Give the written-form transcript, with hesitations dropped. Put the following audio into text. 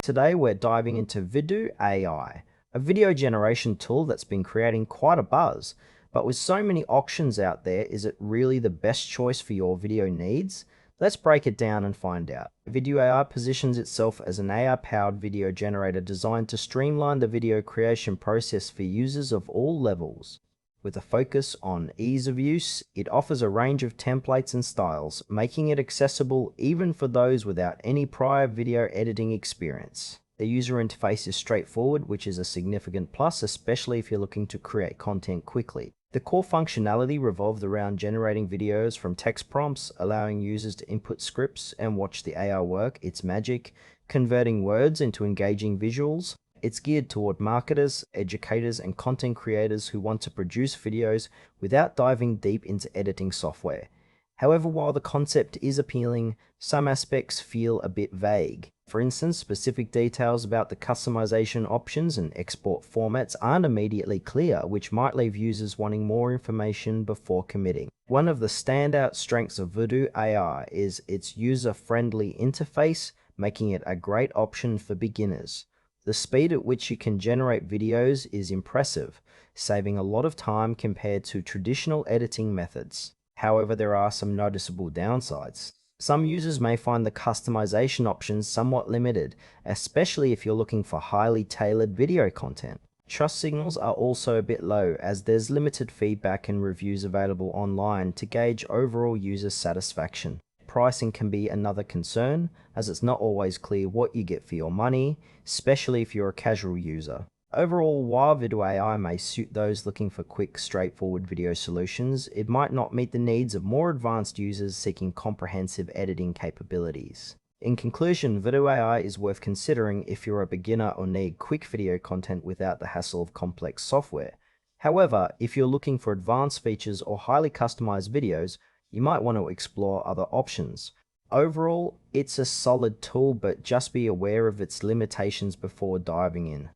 Today we're diving into Vidu AI, a video generation tool that's been creating quite a buzz. But with so many options out there, is it really the best choice for your video needs? Let's break it down and find out. Vidu AI positions itself as an AI-powered video generator designed to streamline the video creation process for users of all levels. With a focus on ease of use, it offers a range of templates and styles, making it accessible even for those without any prior video editing experience. The user interface is straightforward, which is a significant plus, especially if you're looking to create content quickly. The core functionality revolves around generating videos from text prompts, allowing users to input scripts and watch the AI work its magic, converting words into engaging visuals. It's geared toward marketers, educators, and content creators who want to produce videos without diving deep into editing software. However, while the concept is appealing, some aspects feel a bit vague. For instance, specific details about the customization options and export formats aren't immediately clear, which might leave users wanting more information before committing. One of the standout strengths of Vidu AI is its user-friendly interface, making it a great option for beginners. The speed at which you can generate videos is impressive, saving a lot of time compared to traditional editing methods. However, there are some noticeable downsides. Some users may find the customization options somewhat limited, especially if you're looking for highly tailored video content. Trust signals are also a bit low, as there's limited feedback and reviews available online to gauge overall user satisfaction. Pricing can be another concern, as it's not always clear what you get for your money, especially if you're a casual user. Overall, while Vidu AI may suit those looking for quick, straightforward video solutions, it might not meet the needs of more advanced users seeking comprehensive editing capabilities. In conclusion, Vidu AI is worth considering if you're a beginner or need quick video content without the hassle of complex software. However, if you're looking for advanced features or highly customized videos, you might want to explore other options. Overall, it's a solid tool, but just be aware of its limitations before diving in.